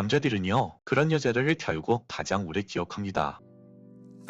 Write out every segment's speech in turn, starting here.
남자들은요, 그런 여자를 결국 가장 오래 기억합니다.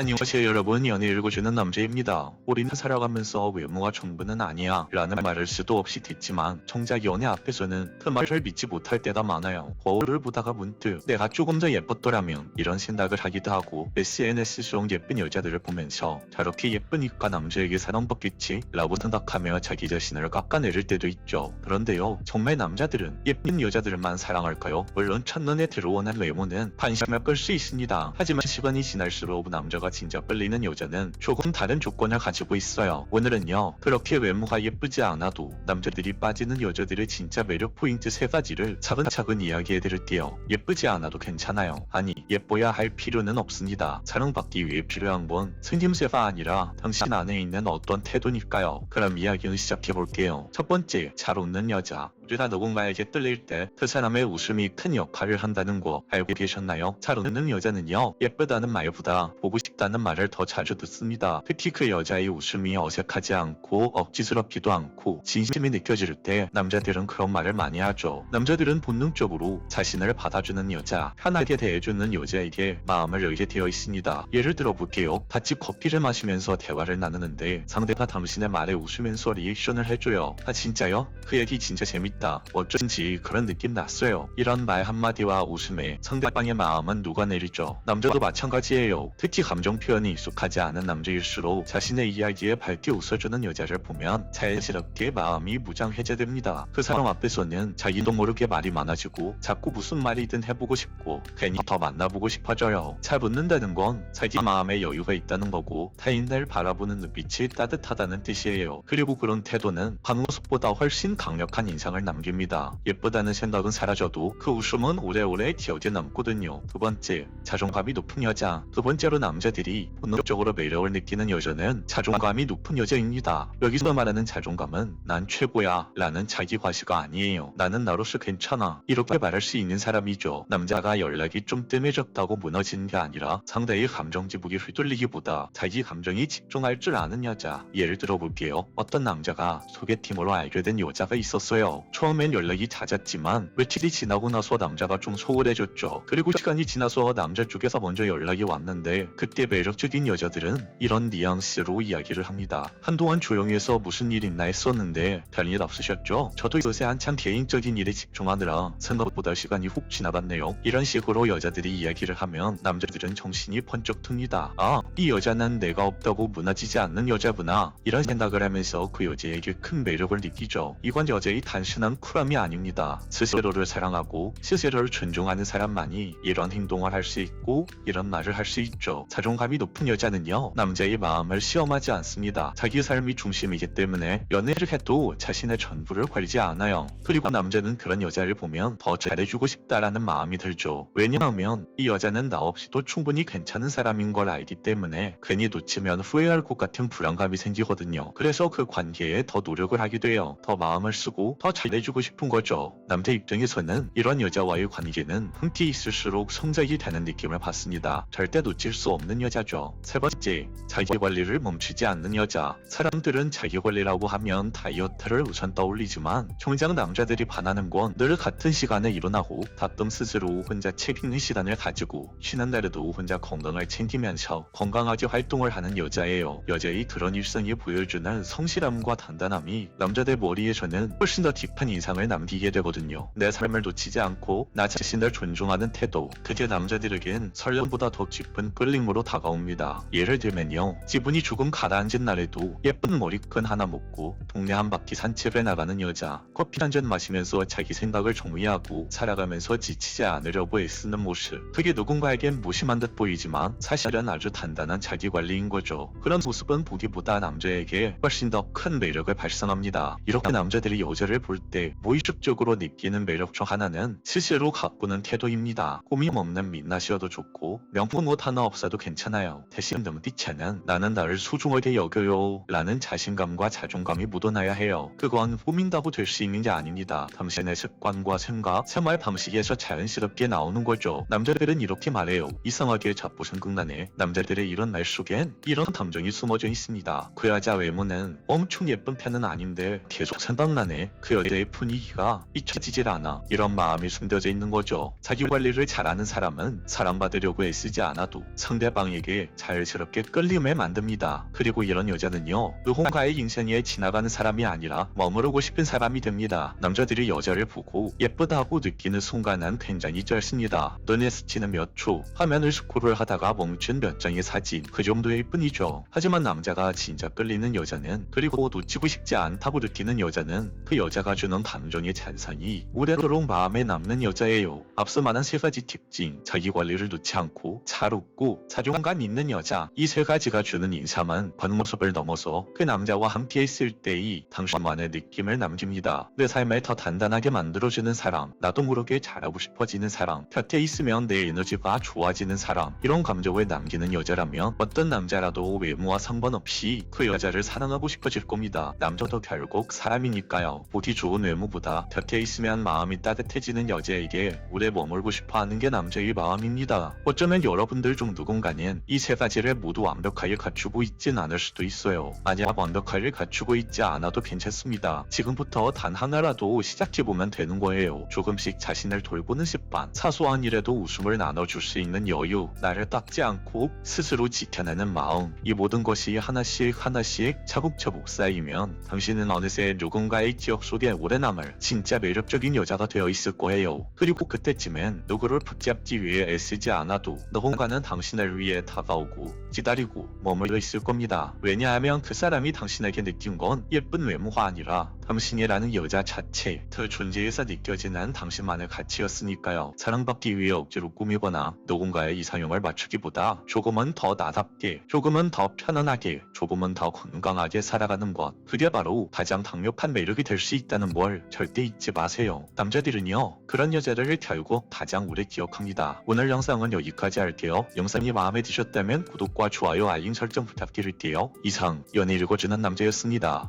안녕하세요 여러분, 연애 읽어주는 남자입니다. 우리는 살아가면서 외모가 전부는 아니야 라는 말을 수도 없이 듣지만 정작 연애 앞에서는 그 말을 믿지 못할 때가 많아요. 거울을 보다가 문득 내가 조금 더 예뻤더라면 이런 생각을 하기도 하고, SNS 속 예쁜 여자들을 보면서 저렇게 예쁘니까 남자에게 사랑받겠지 라고 생각하며 자기 자신을 깎아내릴 때도 있죠. 그런데요, 정말 남자들은 예쁜 여자들만 사랑할까요? 물론 첫눈에 들어오는 외모는 관심을 끌 수 있습니다. 하지만 시간이 지날수록 남자가 진짜 끌리는 여자는 조금 다른 조건을 가지고 있어요. 오늘은요, 그렇게 외모가 예쁘지 않아도 남자들이 빠지는 여자들의 진짜 매력 포인트 3가지를 차근차근 이야기해드릴게요. 예쁘지 않아도 괜찮아요. 아니, 예뻐야 할 필요는 없습니다. 사랑받기 위해 필요한 건 생김새가 아니라 당신 안에 있는 어떤 태도니까요. 그럼 이야기를 시작해볼게요. 첫 번째, 잘 웃는 여자. 우리가 누군가에게 끌릴 때 그 사람의 웃음이 큰 역할을 한다는 거 알고 계셨나요? 잘 웃는 여자는요, 예쁘다는 말보다 보고 싶다는 말을 더 자주 듣습니다. 특히 그 여자의 웃음이 어색하지 않고 억지스럽지도 않고 진심이 느껴질 때 남자들은 그런 말을 많이 하죠. 남자들은 본능적으로 자신을 받아주는 여자, 편하게 대해주는 여자에게 마음을 열게 되어 있습니다. 예를 들어 볼게요. 같이 커피를 마시면서 대화를 나누는데 상대가 당신의 말에 웃으면서 리액션을 해줘요. 아 진짜요? 그 얘기 진짜 재밌다. 어쩐지 그런 느낌 났어요. 이런 말 한마디와 웃음에 상대방의 마음은 녹아내리죠. 남자도 마찬가지예요. 특히 감정 표현이 익숙하지 않은 남자일수록 자신의 이야기에 밝게 웃어주는 여자를 보면 자연스럽게 마음이 무장해제됩니다. 그 사람 앞에서는 자기도 모르게 말이 많아지고 자꾸 무슨 말이든 해보고 싶고 괜히 더 만나보고 싶어져요. 잘 웃는다는 건 자기 마음에 여유가 있다는 거고 타인을 바라보는 눈빛이 따뜻하다는 뜻이에요. 그리고 그런 태도는 겉모습보다 훨씬 강력한 인상을 남깁니다. 예쁘다는 생각은 사라져도 그 웃음은 오래오래 기억에 남거든요. 두 번째, 자존감이 높은 여자. 두 번째로 남자들이 본능적으로 매력을 느끼는 여자는 자존감이 높은 여자입니다. 여기서 말하는 자존감은 난 최고야 라는 자기 과시가 아니에요. 나는 나로서 괜찮아 이렇게 말할 수 있는 사람이죠. 남자가 연락이 좀 뜸해졌다고 무너지는 게 아니라 상대의 감정 지복이 휘둘리기보다 자기 감정이 집중할 줄 아는 여자. 예를 들어 볼게요. 어떤 남자가 소개팅으로 알게 된 여자가 있었어요. 처음엔 연락이 잦았지만 며칠이 지나고 나서 남자가 좀 소홀해졌죠. 그리고 시간이 지나서 남자 쪽에서 먼저 연락이 왔는데 그때 매력적인 여자들은 이런 뉘앙스로 이야기를 합니다. 한동안 조용히 해서 무슨 일 있나 했었는데 별일 없으셨죠? 저도 요새 한참 개인적인 일에 집중하느라 생각보다 시간이 훅 지나갔네요. 이런 식으로 여자들이 이야기를 하면 남자들은 정신이 번쩍 듭니다. 아, 이 여자는 내가 없다고 무너지지 않는 여자구나 이런 생각을 하면서 그 여자에게 큰 매력을 느끼죠. 이건 여자의 단순한 쿨함이 아닙니다. 스스로를 사랑하고 스스로를 존중하는 사람만이 이런 행동을 할 수 있고 이런 말을 할 수 있죠. 자존감이 높은 여자는요, 남자의 마음을 시험하지 않습니다. 자기 삶이 중심이기 때문에 연애를 해도 자신의 전부를 걸지 않아요. 그리고 남자는 그런 여자를 보면 더 잘해주고 싶다라는 마음이 들죠. 왜냐하면 이 여자는 나 없이도 충분히 괜찮은 사람인 걸 알기 때문에 괜히 놓치면 후회할 것 같은 불안감이 생기거든요. 그래서 그 관계에 더 노력을 하게 돼요. 더 마음을 쓰고 더 잘해주고 싶은 거죠. 남자 입장에서는 이런 여자와의 관계는 흥티 있을수록 성장이 되는 느낌을 받습니다. 절대 놓칠 수 없는 여자죠. 세 번째, 자기 관리를 멈추지 않는 여자. 사람들은 자기 관리라고 하면 다이어트를 우선 떠올리지만 정작 남자들이 반하는 건 늘 같은 시간에 일어나고 가끔 스스로 혼자 책 읽는 시간을 가지고 쉬는 날에도 혼자 건강을 챙기면서 건강하게 활동을 하는 여자예요. 여자의 그런 일상이 보여주는 성실함과 단단함이 남자들 머리에서는 훨씬 더 깊은 인상을 남기게 되거든요. 내 삶을 놓치지 않고 나 자신을 존중하는 태도, 그게 남자들에겐 설렘보다 더 깊은 끌림으로 다가옵니다. 예를 들면요, 기분이 조금 가라앉은 날에도 예쁜 머리끈 하나 묶고 동네 한 바퀴 산책을 나가는 여자, 커피 한 잔 마시면서 자기 생각을 정리하고 살아가면서 지치지 않으려고 애쓰는 모습, 그게 누군가에겐 무심한 듯 보이지만 사실은 아주 단단한 자기 관리인 거죠. 그런 모습은 보기보다 남자에게 훨씬 더 큰 매력을 발산합니다. 이렇게 남자들이 여자를 볼 때 무의식적으로 느끼는 매력 중 하나는 스스로 가꾸는 태도입니다. 꾸밈 없는 민낯이어도 좋고 명품 옷 하나 없어도 괜찮아요. 대신 눈빛에는 나는 나를 소중하게 여겨요 라는 자신감과 자존감이 묻어나야 해요. 그건 꾸민다고 될 수 있는 게 아닙니다. 당신의 습관과 생각, 생활 방식에서 자연스럽게 나오는 거죠. 남자들은 이렇게 말해요. 이상하게 자꾸 생각나네. 남자들의 이런 말 속엔 이런 감정이 숨어져 있습니다. 그 여자 외모는 엄청 예쁜 편은 아닌데 계속 생각나네. 그 여자의 내 분위기가 잊혀지질 않아. 이런 마음이 숨겨져 있는 거죠. 자기 관리를 잘하는 사람은 사랑받으려고 애쓰지 않아도 상대방에게 자연스럽게 끌림을 만듭니다. 그리고 이런 여자는요, 누군가의 인생에 지나가는 사람이 아니라 머무르고 싶은 사람이 됩니다. 남자들이 여자를 보고 예쁘다고 느끼는 순간은 굉장히 짧습니다. 눈에 스치는 몇 초, 화면을 스크롤 하다가 멈춘 몇 장의 사진, 그 정도일 뿐이죠. 하지만 남자가 진짜 끌리는 여자는, 그리고 놓치고 싶지 않다고 느끼는 여자는 그 여자가 주는 감정의 잔상이 오래도록 마음에 남는 여자예요. 앞서 말한 세 가지 특징, 자기 관리를 놓지 않고 잘 웃고 사정감 있는 여자, 이 세 가지가 주는 인상은 겉모습을 넘어서 그 남자와 함께 있을 때의 당신만의 느낌을 남깁니다. 내 삶을 더 단단하게 만들어주는 사람, 나도 모르게 잘하고 싶어지는 사람, 곁에 있으면 내 에너지가 좋아지는 사람, 이런 감정을 남기는 여자라면 어떤 남자라도 외모와 상관없이 그 여자를 사랑하고 싶어질 겁니다. 남자도 결국 사람이니까요. 보기 좋은 외모보다 곁에 있으면 마음이 따뜻해지는 여자에게 오래 머물고 싶어하는 게 남자의 마음입니다. 어쩌면 여러분들 중 누군가는 이 세 가지를 모두 완벽하게 갖추고 있진 않을 수도 있어요. 만약 완벽하게 갖추고 있지 않아도 괜찮습니다. 지금부터 단 하나라도 시작해보면 되는 거예요. 조금씩 자신을 돌보는 습관, 사소한 일에도 웃음을 나눠줄 수 있는 여유, 나를 닦지 않고 스스로 지켜내는 마음, 이 모든 것이 하나씩 차곡차곡 쌓이면 당신은 어느새 누군가의 기억 속에 오래 남을 진짜 매력적인 여자가 되어 있을 거예요. 그리고 그때쯤엔 누구를 붙잡기 위해 애쓰지 않아도 누군가는 당신을 위해 다가오고 기다리고 머물러 있을 겁니다. 왜냐하면 그 사람이 당신에게 느낀 건 예쁜 외모가 아니라 당신이라는 여자 자체, 그 존재에서 느껴지는 당신만의 가치였으니까요. 사랑받기 위해 억지로 꾸미거나 누군가의 이상형을 맞추기보다 조금은 더 나답게, 조금은 더 편안하게, 조금은 더 건강하게 살아가는 것, 그게 바로 가장 강력한 매력이 될 수 있다는 걸 절대 잊지 마세요. 남자들은요, 그런 여자를 결국 가장 오래 기억합니다. 오늘 영상은 여기까지 할게요. 영상이 마음에 드셨다면 구독과 좋아요, 알림 설정 부탁드릴게요. 이상 연애 읽어주는 남자였습니다.